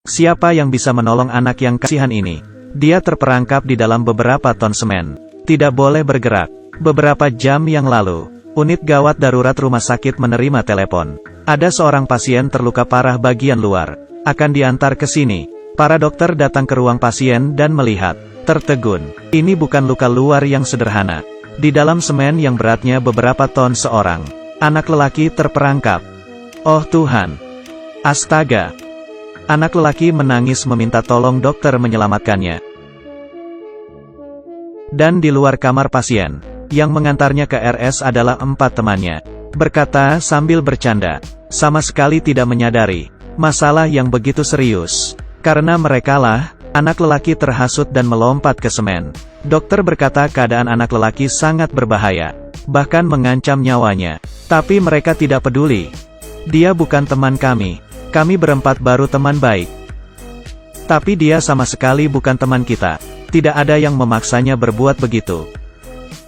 Siapa yang bisa menolong anak yang kasihan ini? Dia terperangkap di dalam beberapa ton semen. Tidak boleh bergerak. Beberapa jam yang lalu, unit gawat darurat rumah sakit menerima telepon. Ada seorang pasien terluka parah bagian luar. Akan diantar ke sini. Para dokter datang ke ruang pasien dan melihat. Tertegun. Ini bukan luka luar yang sederhana. Di dalam semen yang beratnya beberapa ton seorang anak lelaki terperangkap. Oh Tuhan! Astaga! Anak lelaki menangis meminta tolong dokter menyelamatkannya. Dan di luar kamar pasien, yang mengantarnya ke RS adalah 4 temannya. Berkata sambil bercanda, sama sekali tidak menyadari masalah yang begitu serius. Karena merekalah anak lelaki terhasut dan melompat ke semen. Dokter berkata keadaan anak lelaki sangat berbahaya, bahkan mengancam nyawanya. Tapi mereka tidak peduli. Dia bukan teman kami. Kami berempat baru teman baik. Tapi dia sama sekali bukan teman kita. Tidak ada yang memaksanya berbuat begitu.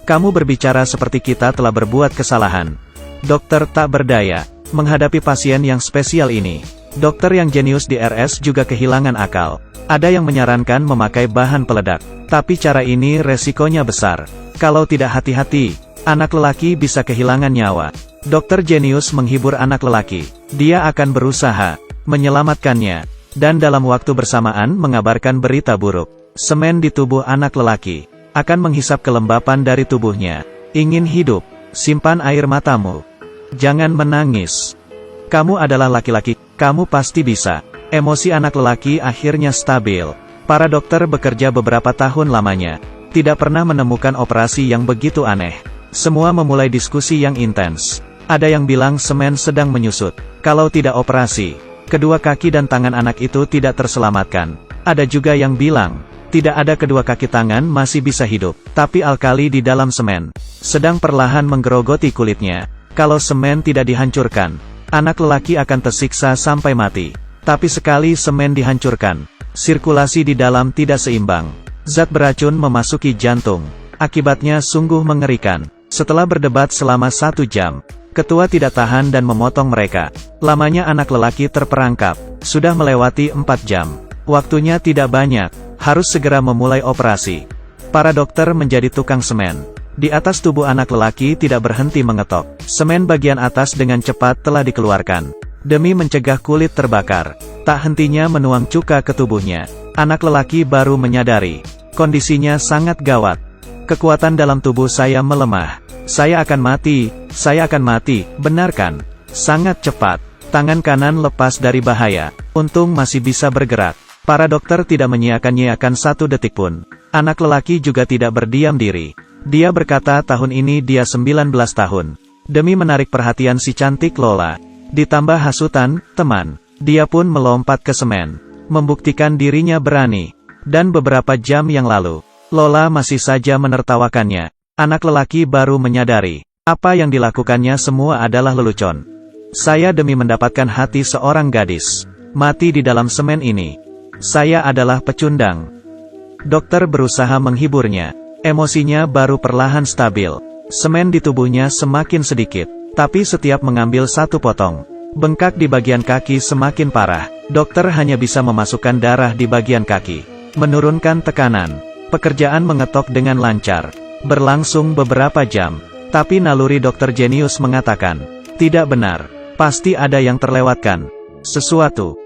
Kamu berbicara seperti kita telah berbuat kesalahan. Dokter tak berdaya menghadapi pasien yang spesial ini. Dokter yang jenius di RS juga kehilangan akal. Ada yang menyarankan memakai bahan peledak. Tapi cara ini resikonya besar. Kalau tidak hati-hati, anak lelaki bisa kehilangan nyawa. Dokter jenius menghibur anak lelaki. Dia akan berusaha menyelamatkannya. Dan dalam waktu bersamaan mengabarkan berita buruk. Semen di tubuh anak lelaki akan menghisap kelembapan dari tubuhnya. Ingin hidup? Simpan air matamu. Jangan menangis. Kamu adalah laki-laki. Kamu pasti bisa. Emosi anak lelaki akhirnya stabil. Para dokter bekerja beberapa tahun lamanya. Tidak pernah menemukan operasi yang begitu aneh. Semua memulai diskusi yang intens. Ada yang bilang semen sedang menyusut. Kalau tidak operasi, kedua kaki dan tangan anak itu tidak terselamatkan. Ada juga yang bilang, tidak ada kedua kaki tangan masih bisa hidup. Tapi alkali di dalam semen sedang perlahan menggerogoti kulitnya. Kalau semen tidak dihancurkan, anak lelaki akan tersiksa sampai mati. Tapi sekali semen dihancurkan, sirkulasi di dalam tidak seimbang. Zat beracun memasuki jantung. Akibatnya sungguh mengerikan. Setelah berdebat selama 1 jam, ketua tidak tahan dan memotong mereka. Lamanya anak lelaki terperangkap. Sudah melewati 4 jam. Waktunya tidak banyak. Harus segera memulai operasi. Para dokter menjadi tukang semen. Di atas tubuh anak lelaki tidak berhenti mengetok. Semen bagian atas dengan cepat telah dikeluarkan. Demi mencegah kulit terbakar, tak hentinya menuang cuka ke tubuhnya. Anak lelaki baru menyadari, kondisinya sangat gawat. Kekuatan dalam tubuh saya melemah. Saya akan mati, benarkan. Sangat cepat. Tangan kanan lepas dari bahaya. Untung masih bisa bergerak. Para dokter tidak menyiakan-nyiakan 1 detik pun. Anak lelaki juga tidak berdiam diri. Dia berkata tahun ini dia 19 tahun. Demi menarik perhatian si cantik Lola. Ditambah hasutan teman, dia pun melompat ke semen, membuktikan dirinya berani. Dan beberapa jam yang lalu, Lola masih saja menertawakannya. Anak lelaki baru menyadari, apa yang dilakukannya semua adalah lelucon. Saya demi mendapatkan hati seorang gadis, mati di dalam semen ini. Saya adalah pecundang. Dokter berusaha menghiburnya. Emosinya baru perlahan stabil. Semen di tubuhnya semakin sedikit. Tapi setiap mengambil 1 potong, bengkak di bagian kaki semakin parah. Dokter hanya bisa memasukkan darah di bagian kaki. Menurunkan tekanan. Pekerjaan mengetok dengan lancar. Berlangsung beberapa jam. Tapi naluri dokter jenius mengatakan, tidak benar. Pasti ada yang terlewatkan. Sesuatu.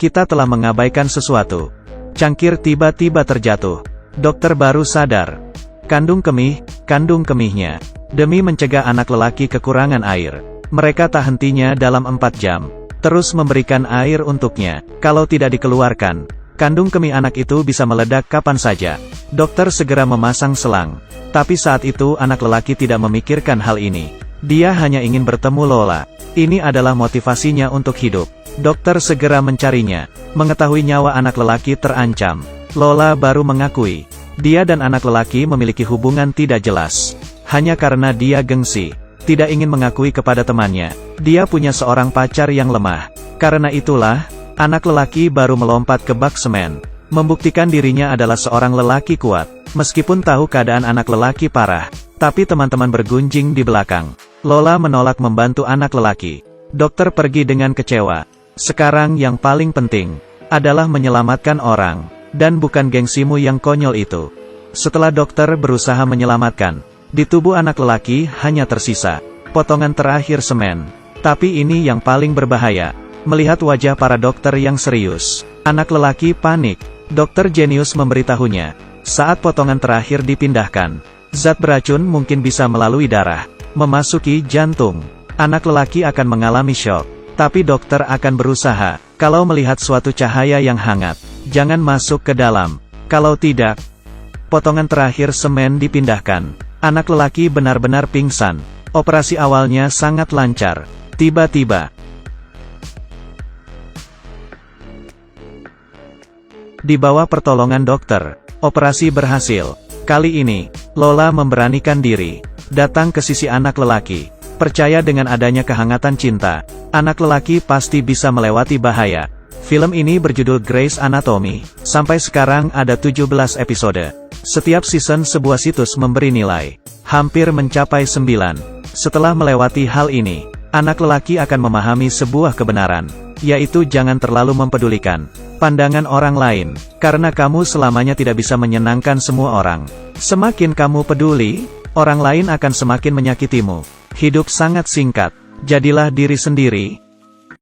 Kita telah mengabaikan sesuatu. Cangkir tiba-tiba terjatuh. Dokter baru sadar. Kandung kemihnya. Demi mencegah anak lelaki kekurangan air, mereka tak hentinya dalam 4 jam. Terus memberikan air untuknya. Kalau tidak dikeluarkan, kandung kemih anak itu bisa meledak kapan saja. Dokter segera memasang selang. Tapi saat itu anak lelaki tidak memikirkan hal ini. Dia hanya ingin bertemu Lola. Ini adalah motivasinya untuk hidup. Dokter segera mencarinya. Mengetahui nyawa anak lelaki terancam, Lola baru mengakui. Dia dan anak lelaki memiliki hubungan tidak jelas. Hanya karena dia gengsi, tidak ingin mengakui kepada temannya. Dia punya seorang pacar yang lemah. Karena itulah, anak lelaki baru melompat ke bak semen. Membuktikan dirinya adalah seorang lelaki kuat. Meskipun tahu keadaan anak lelaki parah, tapi teman-teman bergunjing di belakang. Lola menolak membantu anak lelaki. Dokter pergi dengan kecewa. Sekarang yang paling penting adalah menyelamatkan orang, dan bukan gengsimu yang konyol itu. Setelah dokter berusaha menyelamatkan, di tubuh anak lelaki hanya tersisa potongan terakhir semen. Tapi ini yang paling berbahaya. Melihat wajah para dokter yang serius, anak lelaki panik. Dokter jenius memberitahunya, saat potongan terakhir dipindahkan, zat beracun mungkin bisa melalui darah, memasuki jantung. Anak lelaki akan mengalami syok. Tapi dokter akan berusaha, kalau melihat suatu cahaya yang hangat, jangan masuk ke dalam. Kalau tidak, potongan terakhir semen dipindahkan. Anak lelaki benar-benar pingsan. Operasi awalnya sangat lancar. Tiba-tiba, di bawah pertolongan dokter, operasi berhasil. Kali ini, Lola memberanikan diri, datang ke sisi anak lelaki. Percaya dengan adanya kehangatan cinta, anak lelaki pasti bisa melewati bahaya. Film ini berjudul Grey's Anatomy. Sampai sekarang ada 17 episode. Setiap season sebuah situs memberi nilai, hampir mencapai 9. Setelah melewati hal ini, anak lelaki akan memahami sebuah kebenaran, yaitu jangan terlalu mempedulikan pandangan orang lain, karena kamu selamanya tidak bisa menyenangkan semua orang. Semakin kamu peduli, orang lain akan semakin menyakitimu. Hidup sangat singkat, jadilah diri sendiri,